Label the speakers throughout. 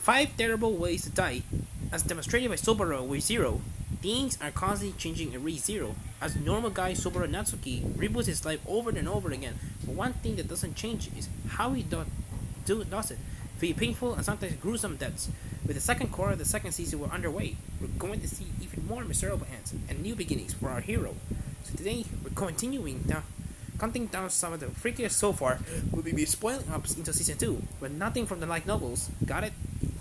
Speaker 1: 5 terrible ways to die. As demonstrated by Subaru with Zero, things are constantly changing in Re-Zero. As normal guy Subaru Natsuki reboots his life over and over again, but one thing that doesn't change is how he does it. Via painful and sometimes gruesome deaths. With the second quarter of the second season we're underway, we're going to see even more miserable ends and new beginnings for our hero. So today, we're counting down some of the freakiest so far. We'll be spoiling up into season 2, but nothing from the light novels. Got it?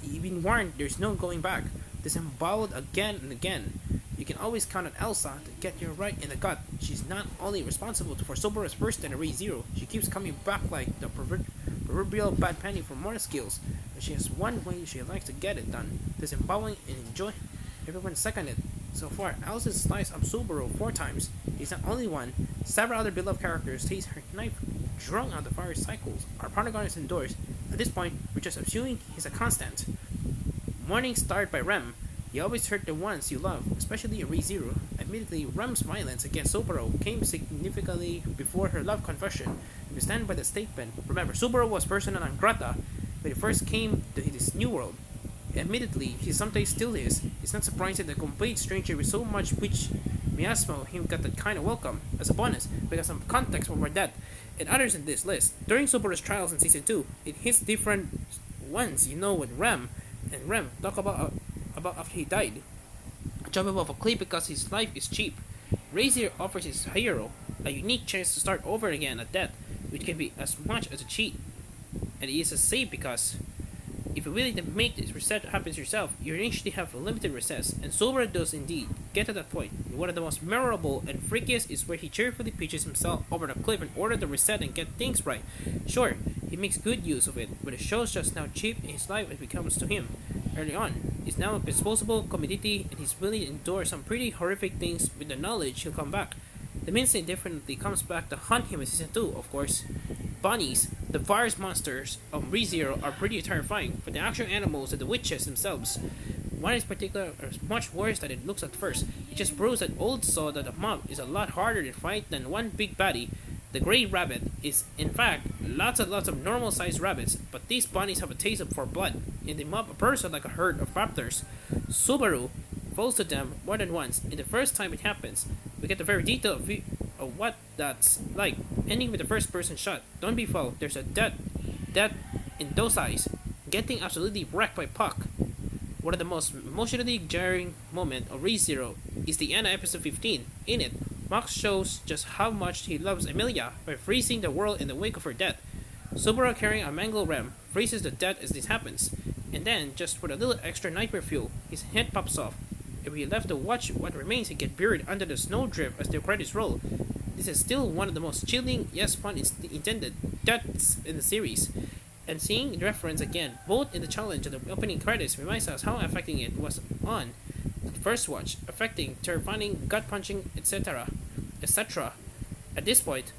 Speaker 1: You've been warned, there's no going back. Disemboweled again and again. You can always count on Elsa to get you right in the gut. She's not only responsible for Subaru's first and Re-Zero, she keeps coming back like the proverbial bad penny for more skills. And she has one way she likes to get it done: disemboweling and enjoy everyone seconded. So far, Elsa's sliced up Subaru 4 times. He's not only one. Several other beloved characters taste her knife drunk out the fire cycles. Our protagonist indoors. At this point, we're just assuming he's a constant. Morning started by Rem. You always hurt the ones you love, especially in Re-Zero. Admittedly, Rem's violence against Subaru came significantly before her love confession. If you stand by the statement, remember, Subaru was persona non grata when he first came to this new world. Admittedly, he sometimes still is. It's not surprising that a complete stranger with so much which miasmo him got that kind of welcome. As a bonus, we got some context for that and others in this list. During Subaru's trials in season 2, it hits different ones, with Rem and Rem talk about after he died. Jumping off a cliff because his life is cheap. Razor offers his hero a unique chance to start over again at death, which can be as much as a cheat. And it is a save because if you're willing to make this reset happen yourself, you initially have a limited resets, and Subaru does indeed get to that point. One of the most memorable and freakiest is where he cheerfully pitches himself over the cliff in order to reset and get things right. Sure, he makes good use of it, but it shows just how cheap his life becomes to him. Early on, he's now a disposable commodity and he's willing to endure some pretty horrific things with the knowledge he'll come back. The Mincy definitely comes back to hunt him in season 2, of course. Bunnies, the virus monsters of Re-Zero, are pretty terrifying, but the actual animals and the witches themselves. One in particular is much worse than it looks at first. It just proves that old saw that a mob is a lot harder to fight than one big baddie. The Grey Rabbit is, in fact, lots and lots of normal-sized rabbits, but these bunnies have a taste for blood, and they mob a person like a herd of raptors. Subaru falls to them more than once, and the first time it happens, we get a very detailed view of what that's like, ending with the first person shot. Don't be fooled, there's a death in those eyes, getting absolutely wrecked by Puck. One of the most emotionally jarring moments of Re-Zero is the end of episode 15. In it, Max shows just how much he loves Emilia by freezing the world in the wake of her death. Subaru, carrying a mangled Rem, freezes the death as this happens, and then, just for a little extra nightmare fuel, his head pops off. If we left to watch what remains and get buried under the snowdrift as the credits roll, this is still one of the most chilling, yes pun intended, deaths in the series. And seeing the reference again, both in the challenge and the opening credits, reminds us how affecting it was on the first watch, affecting, terrifying, gut-punching, etc. At this point,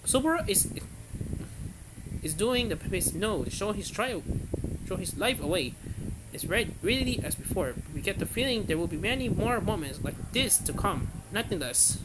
Speaker 1: Subaru is doing the his no to show his life away. It's really as before. We get the feeling there will be many more moments like this to come. Nothing less.